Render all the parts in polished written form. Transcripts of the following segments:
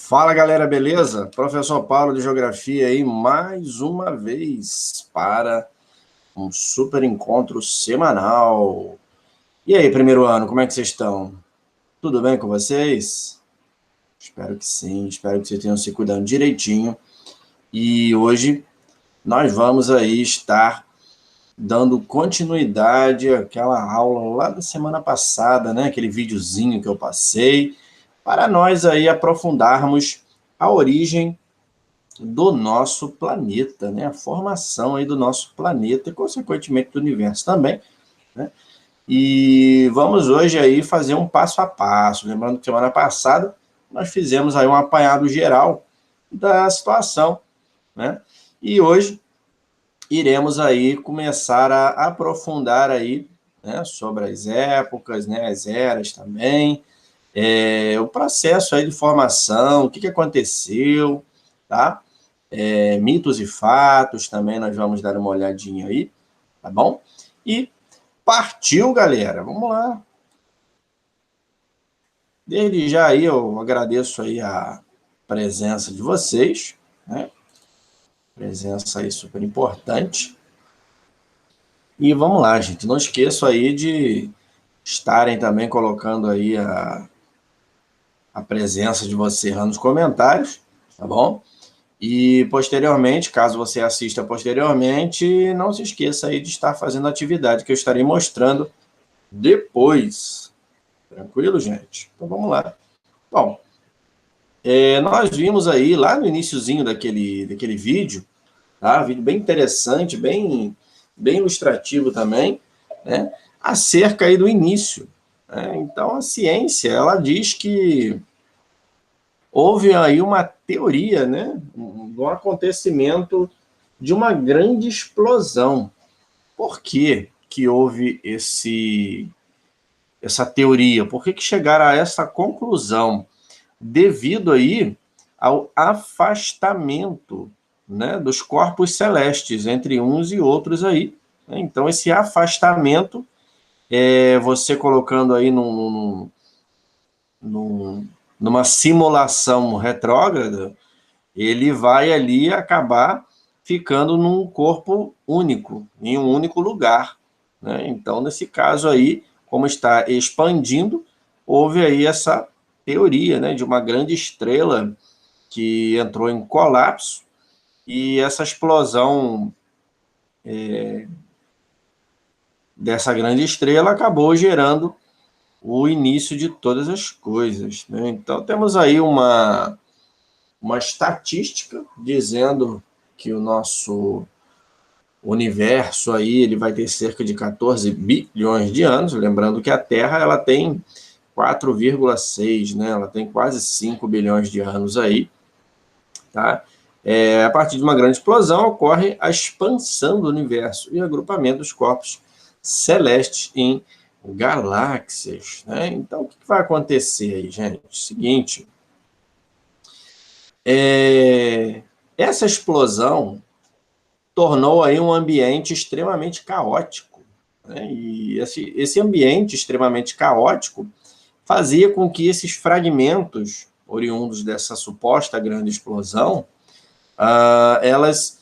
Fala, galera, beleza? Professor Paulo de Geografia aí mais uma vez para um super encontro semanal. E aí, primeiro ano, como é que vocês estão? Tudo bem com vocês? Espero que sim, espero que vocês tenham se cuidando direitinho. E hoje nós vamos aí estar dando continuidade àquela aula lá da semana passada, né? Aquele videozinho que eu passei, para nós aí aprofundarmos a origem do nosso planeta, né? A formação aí do nosso planeta e, consequentemente, do universo também, né? E vamos hoje aí fazer um passo a passo. Lembrando que semana passada nós fizemos aí um apanhado geral da situação, né? E hoje iremos aí começar a aprofundar aí, né, sobre as épocas, né, as eras também, o processo aí de formação, o que aconteceu, tá? Mitos e fatos também nós vamos dar uma olhadinha aí, tá bom? E partiu, galera, vamos lá. Desde já aí eu agradeço aí a presença de vocês, né? Presença aí super importante. E vamos lá, gente, não esqueçam aí de estarem também colocando aí a presença de vocês lá nos comentários, tá bom? E, posteriormente, caso você assista posteriormente, não se esqueça aí de estar fazendo a atividade que eu estarei mostrando depois. Tranquilo, gente? Então, vamos lá. Bom, nós vimos aí, lá no iniciozinho daquele vídeo, tá? Vídeo bem interessante, bem ilustrativo também, né? Acerca aí do início, né? Então, a ciência, ela diz que houve aí uma teoria, né, do acontecimento de uma grande explosão. Por que que houve essa teoria? Por que chegaram a essa conclusão? Devido aí ao afastamento, né, dos corpos celestes entre uns e outros aí. Então, esse afastamento, você colocando aí numa simulação retrógrada, ele vai ali acabar ficando num corpo único, em um único lugar, né? Então, nesse caso aí, como está expandindo, houve aí essa teoria, né, de uma grande estrela que entrou em colapso, e essa explosão dessa grande estrela acabou gerando o início de todas as coisas, né? Então, temos aí uma estatística dizendo que o nosso universo aí ele vai ter cerca de 14 bilhões de anos, lembrando que a Terra ela tem 4,6, né? Ela tem quase 5 bilhões de anos aí, tá? A partir de uma grande explosão ocorre a expansão do universo e agrupamento dos corpos celestes em galáxias, né? Então, o que vai acontecer aí, gente? Seguinte, essa explosão tornou aí um ambiente extremamente caótico, né? E esse ambiente extremamente caótico fazia com que esses fragmentos oriundos dessa suposta grande explosão, elas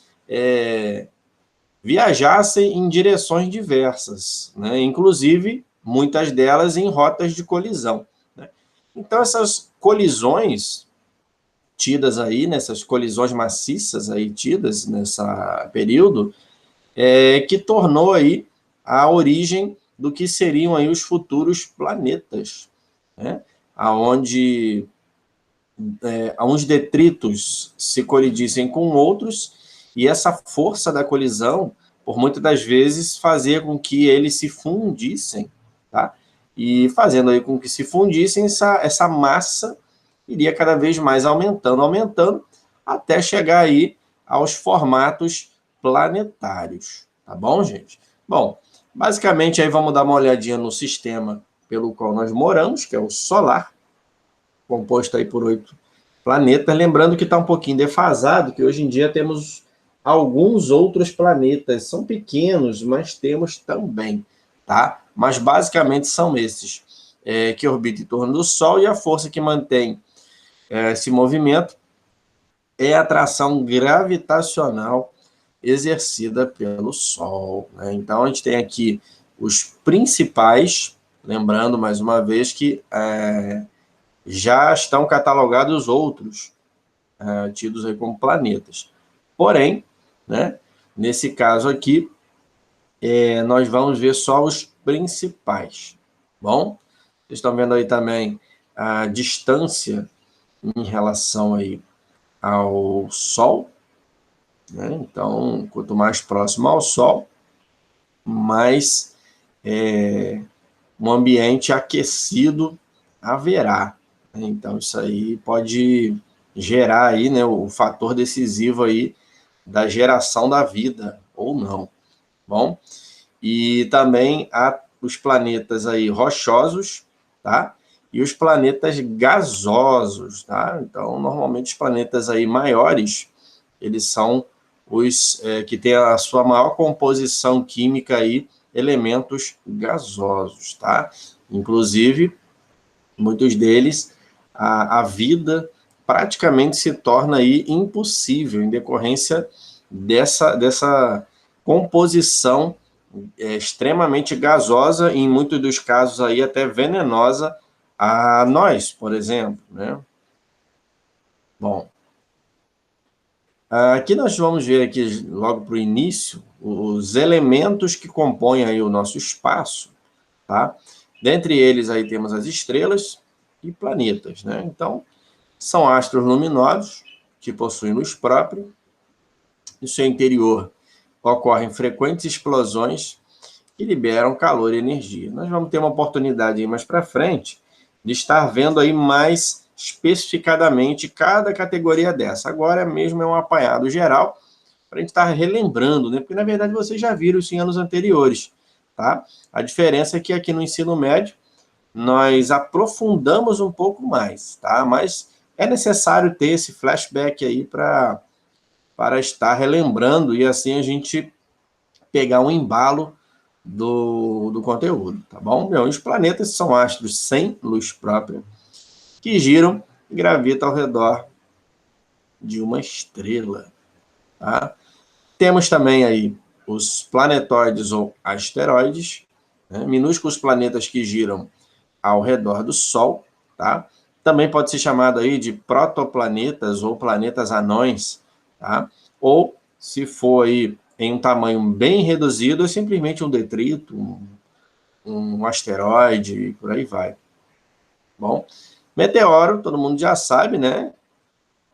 viajassem em direções diversas, né? Inclusive muitas delas em rotas de colisão, né? Então, essas colisões tidas aí, nessas colisões maciças aí tidas nesse período, que tornou aí a origem do que seriam aí os futuros planetas, né? Onde uns detritos se colidissem com outros, e essa força da colisão, por muitas das vezes, fazia com que eles se fundissem, tá? E fazendo aí com que se fundissem, essa massa iria cada vez mais aumentando, até chegar aí aos formatos planetários, tá bom, gente? Bom, basicamente aí vamos dar uma olhadinha no sistema pelo qual nós moramos, que é o solar, composto aí por 8 planetas, lembrando que está um pouquinho defasado, que hoje em dia temos alguns outros planetas, são pequenos, mas temos também, tá? Mas basicamente são esses, que orbitam em torno do Sol, e a força que mantém esse movimento é a atração gravitacional exercida pelo Sol, né? Então, a gente tem aqui os principais, lembrando mais uma vez que já estão catalogados outros, tidos aí como planetas. Porém, né, nesse caso aqui, nós vamos ver só os principais. Bom, vocês estão vendo aí também a distância em relação aí ao Sol, né? Então, quanto mais próximo ao Sol, mais um ambiente aquecido haverá. Então, isso aí pode gerar aí, né, o fator decisivo aí da geração da vida, ou não. Bom, e também há os planetas aí rochosos, tá? E os planetas gasosos, tá? Então, normalmente os planetas aí maiores, eles são os que têm a sua maior composição química aí, elementos gasosos, tá? Inclusive, muitos deles, a vida praticamente se torna aí impossível em decorrência dessa composição extremamente gasosa e, em muitos dos casos, aí até venenosa a nós, por exemplo, né? Bom, aqui nós vamos ver aqui, logo para o início, os elementos que compõem aí o nosso espaço, tá? Dentre eles aí temos as estrelas e planetas, né? Então, são astros luminosos que possuem luz própria. No seu interior ocorrem frequentes explosões que liberam calor e energia. Nós vamos ter uma oportunidade aí mais para frente de estar vendo aí mais especificadamente cada categoria dessa. Agora mesmo é um apanhado geral para a gente estar relembrando, né? Porque na verdade vocês já viram isso em anos anteriores, tá? A diferença é que aqui no ensino médio nós aprofundamos um pouco mais, tá? Mas é necessário ter esse flashback aí para estar relembrando e assim a gente pegar um embalo do conteúdo, tá bom? Bom, os planetas são astros sem luz própria que giram e gravitam ao redor de uma estrela, tá? Temos também aí os planetóides ou asteroides, né? Minúsculos planetas que giram ao redor do Sol, tá? Também pode ser chamado aí de protoplanetas ou planetas anões, tá? Ou, se for aí em um tamanho bem reduzido, é simplesmente um detrito, um asteroide, e por aí vai. Bom, meteoro, todo mundo já sabe, né?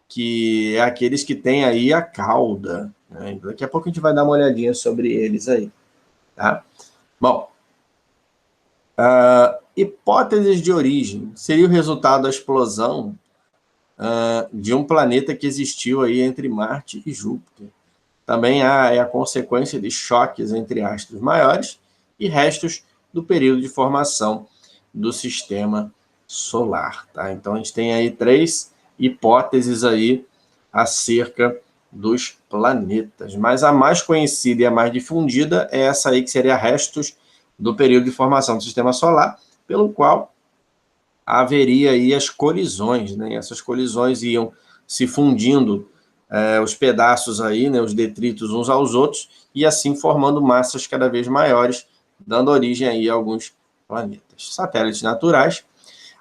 Que é aqueles que têm aí a cauda, né? Daqui a pouco a gente vai dar uma olhadinha sobre eles aí, tá? Bom, hipóteses de origem seria o resultado da explosão de um planeta que existiu aí entre Marte e Júpiter. Também é a consequência de choques entre astros maiores e restos do período de formação do sistema solar, tá? Então a gente tem aí 3 hipóteses aí acerca dos planetas, mas a mais conhecida e a mais difundida é essa aí que seria restos do período de formação do sistema solar, pelo qual haveria aí as colisões, né? Essas colisões iam se fundindo os pedaços aí, né, os detritos uns aos outros, e assim formando massas cada vez maiores, dando origem aí a alguns planetas. Satélites naturais,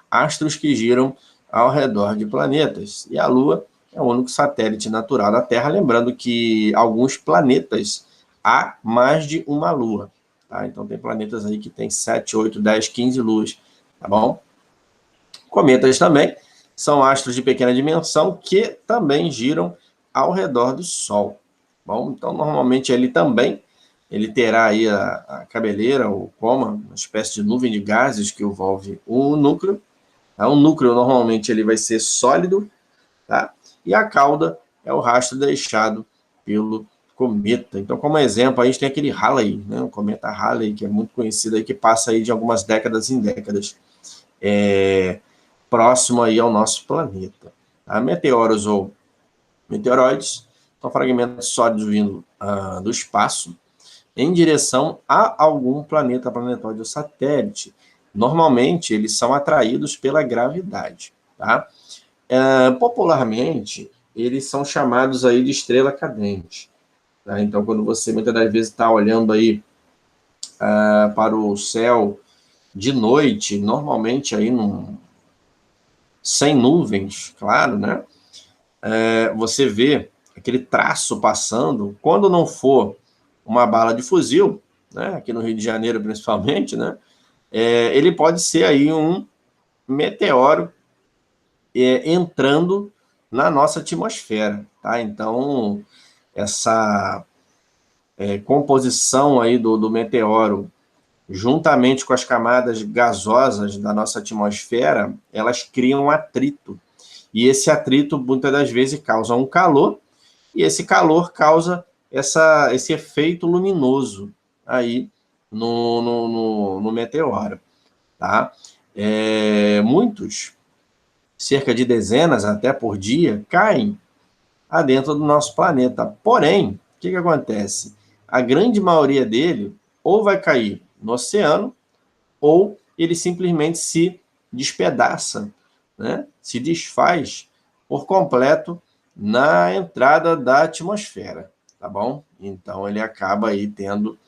astros que giram ao redor de planetas, e a Lua é o único satélite natural da Terra, lembrando que alguns planetas há mais de uma Lua, tá? Então tem planetas aí que tem 7, 8, 10, 15 luas, tá bom? Cometas também são astros de pequena dimensão que também giram ao redor do Sol. Bom, então, normalmente, ele terá aí a cabeleira, ou coma, uma espécie de nuvem de gases que envolve o núcleo. Tá? O núcleo, normalmente, ele vai ser sólido, tá? E a cauda é o rastro deixado pelo cometa. Então, como exemplo, a gente tem aquele Halley, né? O cometa Halley, que é muito conhecido aí, que passa aí de algumas décadas em décadas. Próximo aí ao nosso planeta. Tá? Meteoros ou meteoroides são fragmentos sólidos vindo do espaço em direção a algum planeta, planetóide ou satélite. Normalmente, eles são atraídos pela gravidade. Tá? Popularmente, eles são chamados aí de estrela cadente. Tá? Então, quando você muitas das vezes está olhando aí para o céu de noite, normalmente aí sem nuvens, claro, né? Você vê aquele traço passando, quando não for uma bala de fuzil, né? Aqui no Rio de Janeiro principalmente, né? Ele pode ser aí um meteoro entrando na nossa atmosfera, tá? Então, essa composição aí do meteoro, juntamente com as camadas gasosas da nossa atmosfera, elas criam um atrito. E esse atrito, muitas das vezes, causa um calor, e esse calor causa esse efeito luminoso aí no meteoro, tá? Muitos, cerca de dezenas até por dia, caem adentro do nosso planeta. Porém, o que acontece? A grande maioria dele ou vai cair no oceano, ou ele simplesmente se despedaça, né? Se desfaz por completo na entrada da atmosfera, tá bom? Então, ele acaba aí tendo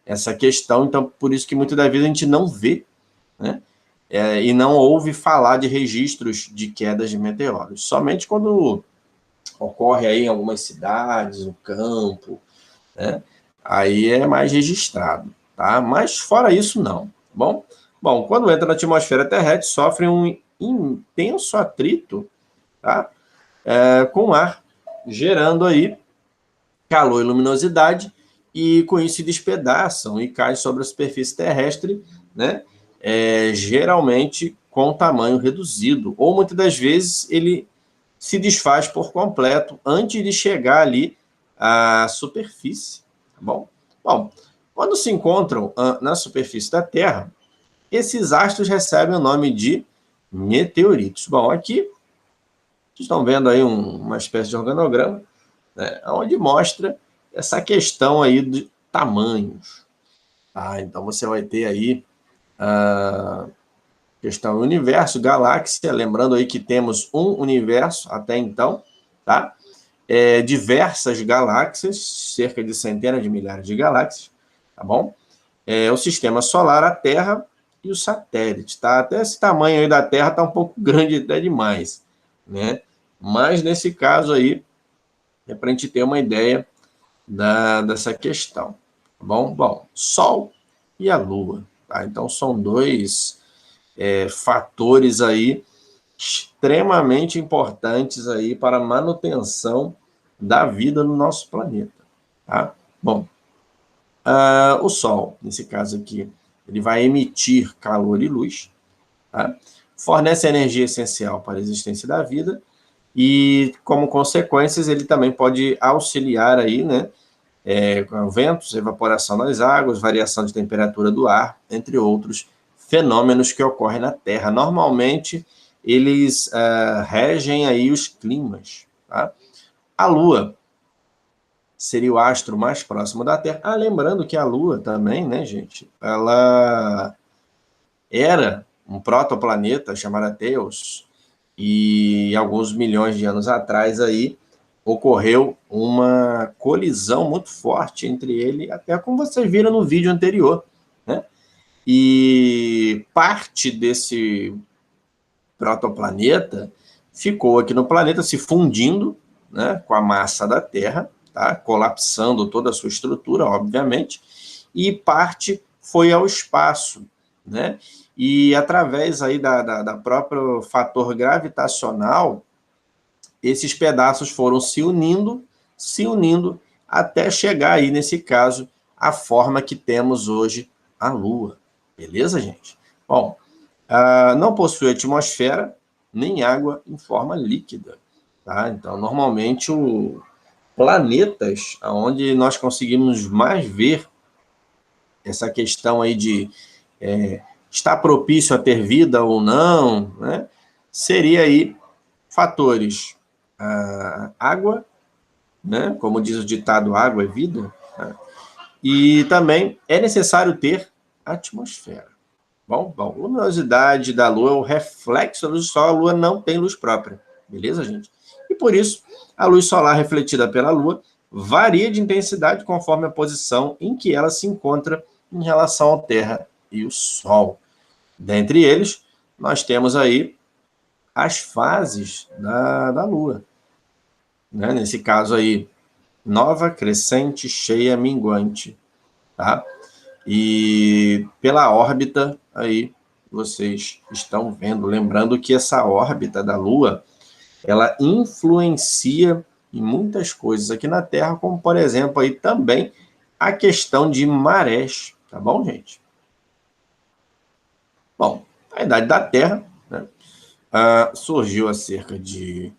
essa questão, então, por isso que muitas das vezes a gente não vê, né? E não ouve falar de registros de quedas de meteoros. Somente quando ocorre aí em algumas cidades, no campo, né? Aí é mais registrado, tá? Mas fora isso, não, tá bom? Bom, quando entra na atmosfera terrestre, sofre um intenso atrito, tá? Com o ar, gerando aí calor e luminosidade, e com isso se despedaçam e caem sobre a superfície terrestre, né? Geralmente com tamanho reduzido, ou muitas das vezes ele se desfaz por completo antes de chegar ali à superfície, tá bom? Bom, quando se encontram na superfície da Terra, esses astros recebem o nome de meteoritos. Bom, aqui vocês estão vendo aí uma espécie de organograma, né, onde mostra essa questão aí de tamanhos. Tá? Então, você vai ter aí a questão do universo, galáxia, lembrando aí que temos um universo até então, tá? Diversas galáxias, cerca de centenas de milhares de galáxias, tá bom? O sistema solar, a Terra e os satélites, tá? Até esse tamanho aí da Terra está um pouco grande até demais, né? Mas nesse caso aí, é para a gente ter uma ideia dessa questão, tá bom? Bom, Sol e a Lua, tá? Então são dois fatores aí extremamente importantes aí para a manutenção da vida no nosso planeta, tá? Bom, o Sol, nesse caso aqui, ele vai emitir calor e luz, tá? Fornece energia essencial para a existência da vida e, como consequências, ele também pode auxiliar aí, né, com ventos, evaporação das águas, variação de temperatura do ar, entre outros fenômenos que ocorrem na Terra. Normalmente, eles regem aí os climas, tá? A Lua seria o astro mais próximo da Terra. Lembrando que a Lua também, né, gente, ela era um protoplaneta chamado Theos, e alguns milhões de anos atrás aí ocorreu uma colisão muito forte entre ele, até como vocês viram no vídeo anterior, né? E parte desse protoplaneta ficou aqui no planeta se fundindo, né, com a massa da Terra, tá? Colapsando toda a sua estrutura, obviamente, e parte foi ao espaço, né? E através aí da próprio fator gravitacional, esses pedaços foram se unindo, até chegar aí, nesse caso, à forma que temos hoje a Lua. Beleza, gente? Bom, não possui atmosfera, nem água em forma líquida, tá? Então, normalmente, planetas onde nós conseguimos mais ver essa questão aí de está propício a ter vida ou não, né? Seria aí fatores água, né? Como diz o ditado, água é vida, né? E também é necessário ter atmosfera. Bom, luminosidade da Lua é o reflexo da luz do Sol, a Lua não tem luz própria, beleza, gente? E por isso, a luz solar refletida pela Lua varia de intensidade conforme a posição em que ela se encontra em relação à Terra e o Sol. Dentre eles, nós temos aí as fases da Lua. Né? Nesse caso aí, nova, crescente, cheia, minguante. Tá? E pela órbita aí, vocês estão vendo, lembrando que essa órbita da Lua, ela influencia em muitas coisas aqui na Terra, como, por exemplo, aí também a questão de marés, tá bom, gente? Bom, a idade da Terra, né, surgiu há cerca de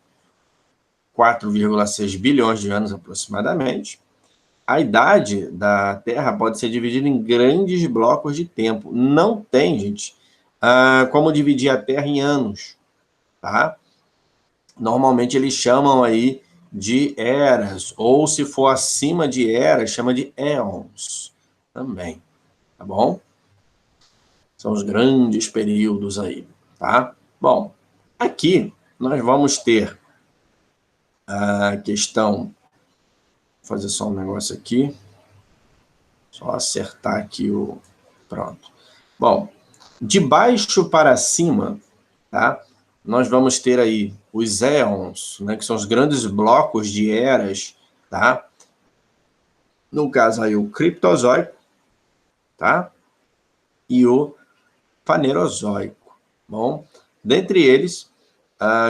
4,6 bilhões de anos aproximadamente. A idade da Terra pode ser dividida em grandes blocos de tempo. Não tem, gente, como dividir a Terra em anos, tá? Normalmente eles chamam aí de eras, ou se for acima de eras, chama de éons também, tá bom? São os grandes períodos aí, tá? Bom, aqui nós vamos ter a questão, vou fazer só um negócio aqui, só acertar aqui o... Pronto. Bom, de baixo para cima, tá? Nós vamos ter aí os éons, né, que são os grandes blocos de eras, tá? No caso aí o Criptozoico, tá? E o Fanerozoico. Bom, dentre eles,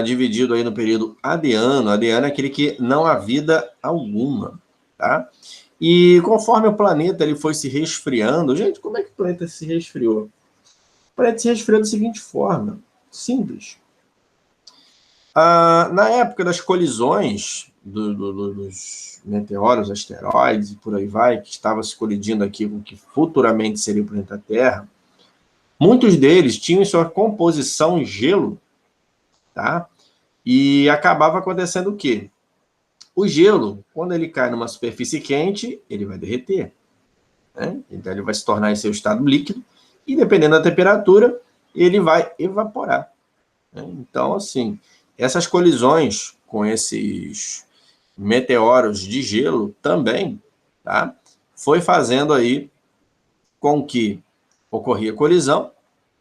dividido aí no período Adiano. Adiano é aquele que não há vida alguma, tá? E conforme o planeta ele foi se resfriando, gente, como é que o planeta se resfriou? O planeta se resfriou da seguinte forma, simples. Na época das colisões dos meteoros, asteroides e por aí vai, que estava se colidindo aqui com o que futuramente seria o planeta Terra, muitos deles tinham em sua composição gelo, tá? E acabava acontecendo o quê? O gelo, quando ele cai numa superfície quente, ele vai derreter, né? Então ele vai se tornar em seu estado líquido e, dependendo da temperatura, ele vai evaporar, né? Então, assim, essas colisões com esses meteoros de gelo também, tá? Foi fazendo aí com que ocorria colisão,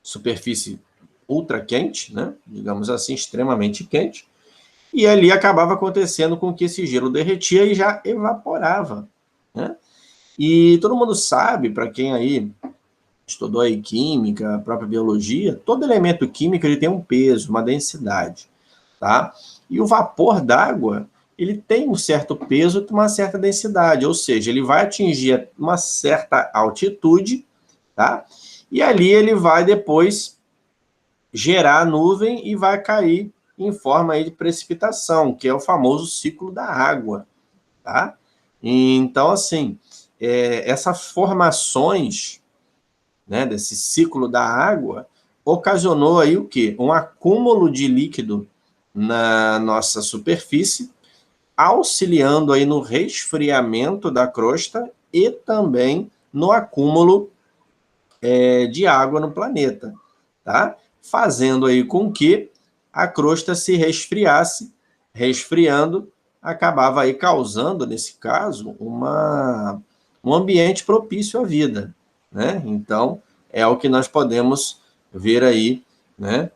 superfície ultra quente, né? Digamos assim, extremamente quente, e ali acabava acontecendo com que esse gelo derretia e já evaporava, né? E todo mundo sabe, para quem aí estudou aí química, a própria biologia, todo elemento químico ele tem um peso, uma densidade, tá? E o vapor d'água, ele tem um certo peso e uma certa densidade, ou seja, ele vai atingir uma certa altitude, tá? E ali ele vai depois gerar nuvem e vai cair em forma aí de precipitação, que é o famoso ciclo da água, tá? Então, assim, essas formações, né, desse ciclo da água ocasionou aí o quê? Um acúmulo de líquido na nossa superfície, auxiliando aí no resfriamento da crosta e também no acúmulo de água no planeta, tá? Fazendo aí com que a crosta se resfriasse, resfriando, acabava aí causando, nesse caso, um ambiente propício à vida, né? Então, é o que nós podemos ver aí, né?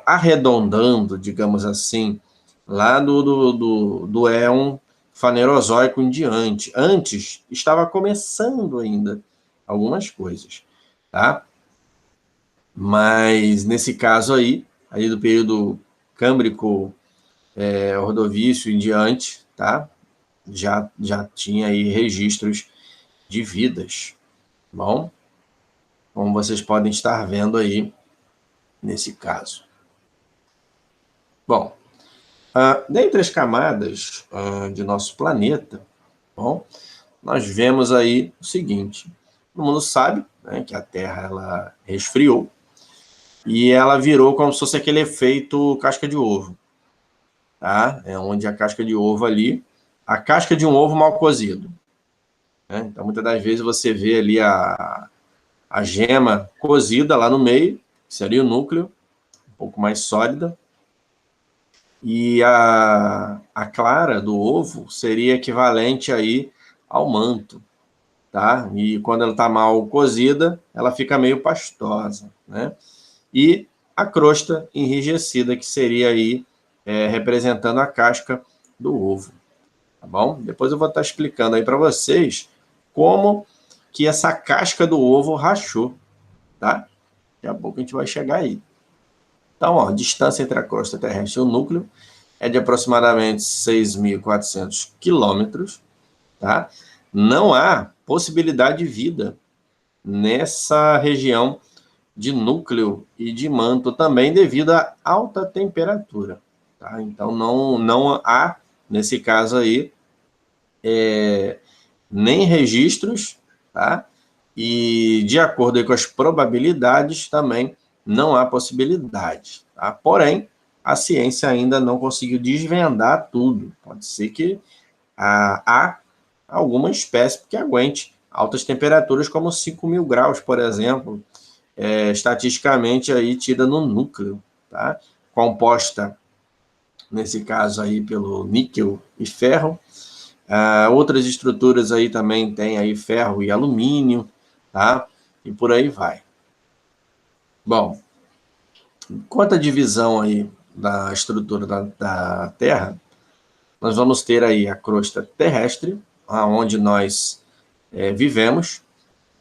Arredondando, digamos assim, lá do éon fanerozoico em diante. Antes, estava começando ainda algumas coisas, tá? Mas, nesse caso aí do período Câmbrico, Ordovício em diante, tá? Já tinha aí registros de vidas, bom? Como vocês podem estar vendo aí nesse caso. Bom, dentre as camadas de nosso planeta, bom, nós vemos aí o seguinte, todo mundo sabe, né, que a Terra ela resfriou e ela virou como se fosse aquele efeito casca de ovo, tá? É onde a casca de ovo ali, a casca de um ovo mal cozido, né? Então, muitas das vezes você vê ali a gema cozida lá no meio, que seria o núcleo, um pouco mais sólida, E a clara do ovo seria equivalente aí ao manto, tá? E quando ela está mal cozida, ela fica meio pastosa, né? E a crosta enrijecida, que seria aí representando a casca do ovo, tá bom? Depois eu vou estar explicando aí para vocês como que essa casca do ovo rachou, tá? Daqui a pouco a gente vai chegar aí. Então, ó, a distância entre a crosta terrestre e o núcleo é de aproximadamente 6.400 quilômetros, tá? Não há possibilidade de vida nessa região de núcleo e de manto também devido à alta temperatura, tá? Então, não há, nesse caso aí, nem registros, tá? E, de acordo com as probabilidades, também não há possibilidade, tá? Porém, a ciência ainda não conseguiu desvendar tudo. Pode ser que há alguma espécie que aguente altas temperaturas, como 5.000 graus, por exemplo, estatisticamente aí tida no núcleo, tá? Composta, nesse caso aí, pelo níquel e ferro. Outras estruturas aí também tem aí ferro e alumínio, tá? E por aí vai. Bom, quanto à divisão aí da estrutura da Terra, nós vamos ter aí a crosta terrestre, onde nós vivemos,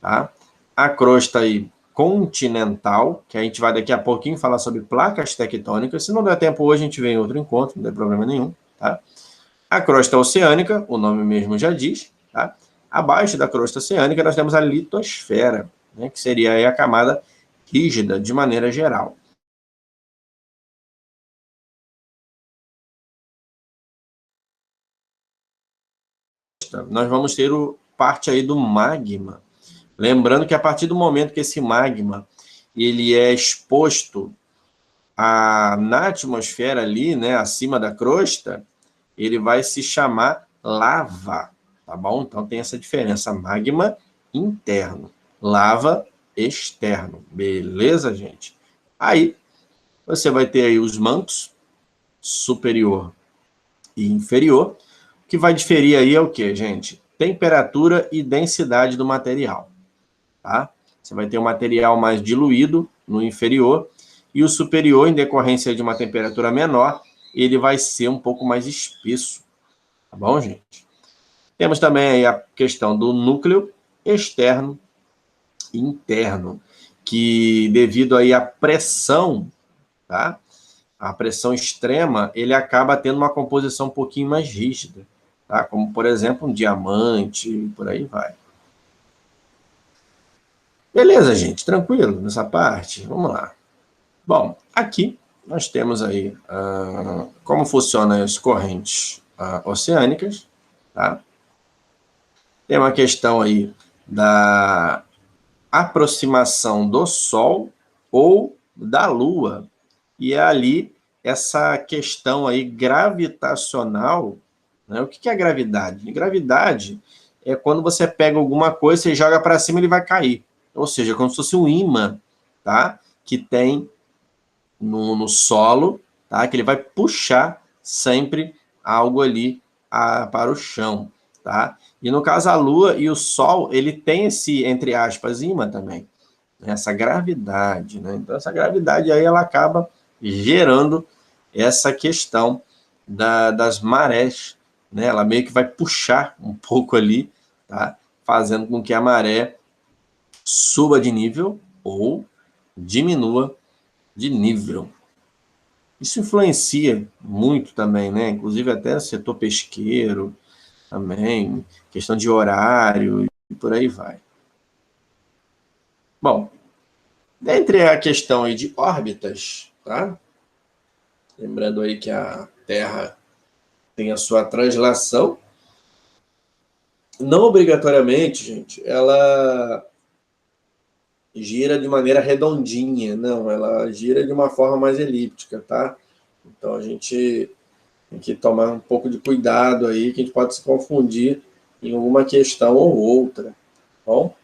tá? A crosta aí continental, que a gente vai daqui a pouquinho falar sobre placas tectônicas. Se não der tempo hoje, a gente vem em outro encontro, não tem problema nenhum, tá? A crosta oceânica, o nome mesmo já diz, tá? Abaixo da crosta oceânica, nós temos a litosfera, né, que seria aí a camada rígida, de maneira geral. Nós vamos ter parte aí do magma. Lembrando que a partir do momento que esse magma ele é exposto na atmosfera ali, né, acima da crosta, ele vai se chamar lava, tá bom? Então tem essa diferença, magma interno, lava externo, beleza, gente? Aí você vai ter aí os mantos superior e inferior, que vai diferir aí é o que, gente? Temperatura e densidade do material, tá? Você vai ter um material mais diluído no inferior e o superior, em decorrência de uma temperatura menor, ele vai ser um pouco mais espesso, tá bom, gente? Temos também aí a questão do núcleo externo e interno, que devido aí à pressão, tá? A pressão extrema, ele acaba tendo uma composição um pouquinho mais rígida, tá? Como, por exemplo, um diamante, por aí vai. Beleza, gente, tranquilo nessa parte? Vamos lá. Bom, aqui nós temos aí como funcionam as correntes oceânicas, tá? Tem uma questão aí da aproximação do Sol ou da Lua, e é ali essa questão aí gravitacional, né? O que é gravidade? Gravidade é quando você pega alguma coisa e joga para cima, ele vai cair. Ou seja, como se fosse um ímã, tá? Que tem no solo, tá? Que ele vai puxar sempre algo ali para o chão, tá? E no caso a Lua e o Sol, ele tem esse, entre aspas, ímã também, né? Essa gravidade, né? Então essa gravidade aí ela acaba gerando essa questão das marés, né? Ela meio que vai puxar um pouco ali, tá? Fazendo com que a maré suba de nível ou diminua de nível. Isso influencia muito também, né? Inclusive até o setor pesqueiro também, questão de horário e por aí vai. Bom, dentre a questão aí de órbitas, tá? Lembrando aí que a Terra tem a sua translação, não obrigatoriamente, gente, ela gira de maneira redondinha, não, ela gira de uma forma mais elíptica, tá? Então a gente tem que tomar um pouco de cuidado aí, que a gente pode se confundir em alguma questão ou outra, tá bom?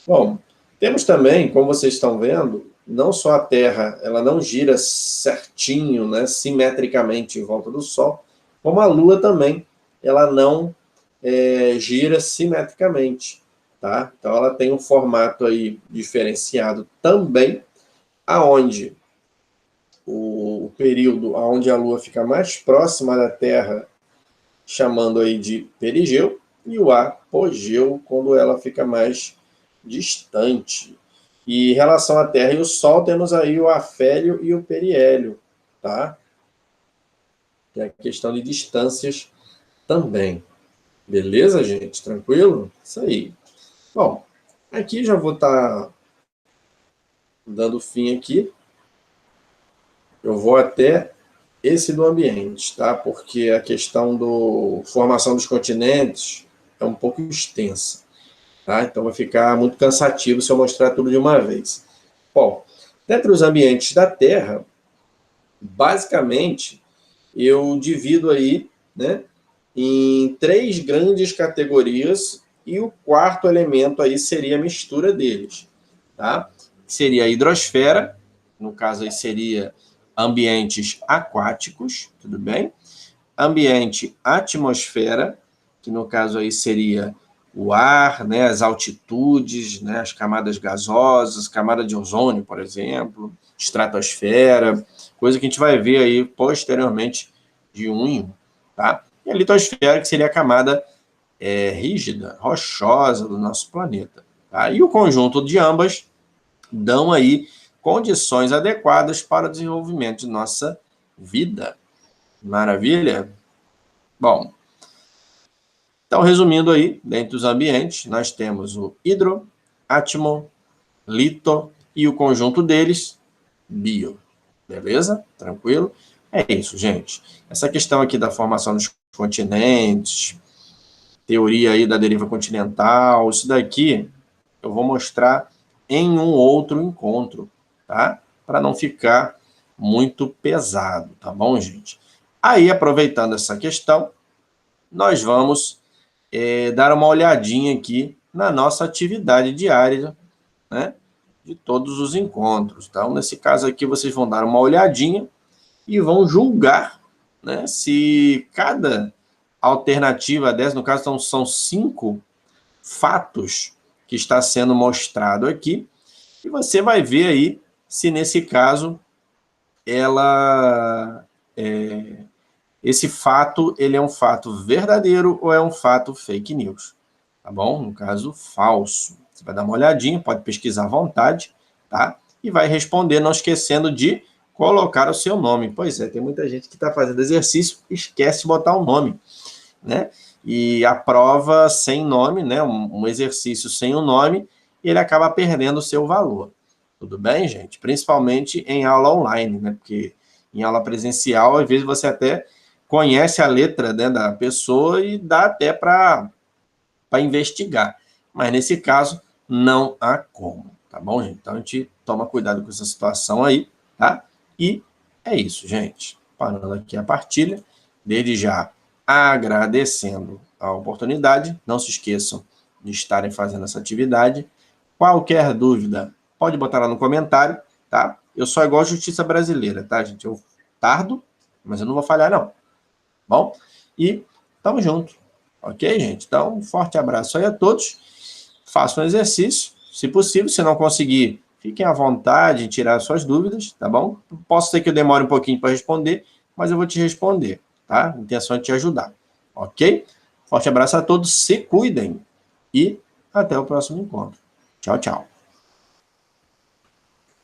Bom, temos também, como vocês estão vendo, não só a Terra, ela não gira certinho, né, simetricamente em volta do Sol, como a Lua também, ela não gira simetricamente, tá? Então ela tem um formato aí diferenciado também, aonde o período aonde a Lua fica mais próxima da Terra, chamando aí de perigeu, e o apogeu, quando ela fica mais distante. E em relação à Terra e o Sol, temos aí o afélio e o periélio, tá? Que é a questão de distâncias também. Beleza, gente? Tranquilo? Isso aí. Bom, aqui já vou estar dando fim aqui. Eu vou até esse do ambiente, tá? Porque a questão da formação dos continentes é um pouco extensa, tá? Então vai ficar muito cansativo se eu mostrar tudo de uma vez. Bom, dentre os ambientes da Terra, basicamente, eu divido aí, né, em 3 grandes categorias, e o quarto elemento aí seria a mistura deles, tá? Seria a hidrosfera, no caso aí seria ambientes aquáticos, tudo bem? Ambiente atmosfera, que no caso aí seria o ar, né, as altitudes, né, as camadas gasosas, camada de ozônio, por exemplo, estratosfera, coisa que a gente vai ver aí posteriormente de um em um, tá? E a litosfera, que seria a camada rígida, rochosa do nosso planeta, tá? E o conjunto de ambas dão aí condições adequadas para o desenvolvimento de nossa vida. Maravilha? Bom, então, resumindo aí, dentro dos ambientes, nós temos o hidro, átomo, lito e o conjunto deles, bio. Beleza? Tranquilo? É isso, gente. Essa questão aqui da formação dos continentes, teoria aí da deriva continental, isso daqui eu vou mostrar em um outro encontro, tá? Para não ficar muito pesado, tá bom, gente? Aí, aproveitando essa questão, nós vamos dar uma olhadinha aqui na nossa atividade diária, né, de todos os encontros. Então, nesse caso aqui, vocês vão dar uma olhadinha e vão julgar, né, se cada alternativa dessa, no caso, então, são 5 fatos que está sendo mostrado aqui, e você vai ver aí se, nesse caso, esse fato ele é um fato verdadeiro ou é um fato fake news. Tá bom? No caso, falso. Você vai dar uma olhadinha, pode pesquisar à vontade, tá? E vai responder, não esquecendo de colocar o seu nome. Pois é, tem muita gente que está fazendo exercício e esquece de botar o nome, né? E a prova sem nome, né? Um exercício sem o nome, ele acaba perdendo o seu valor. Tudo bem, gente? Principalmente em aula online, né? Porque em aula presencial, às vezes você até conhece a letra, né, da pessoa e dá até para investigar. Mas, nesse caso, não há como, tá bom, gente? Então, a gente toma cuidado com essa situação aí, tá? E é isso, gente. Parando aqui a partilha, desde já agradecendo a oportunidade. Não se esqueçam de estarem fazendo essa atividade. Qualquer dúvida, pode botar lá no comentário, tá? Eu sou igual a Justiça Brasileira, tá, gente? Eu tardo, mas eu não vou falhar, não. Bom? E tamo junto. Ok, gente? Então, um forte abraço aí a todos. Façam um exercício, se possível. Se não conseguir, fiquem à vontade em tirar suas dúvidas, tá bom? Posso ser que eu demore um pouquinho para responder, mas eu vou te responder, tá? A intenção é te ajudar, ok? Forte abraço a todos, se cuidem e até o próximo encontro. Tchau, tchau.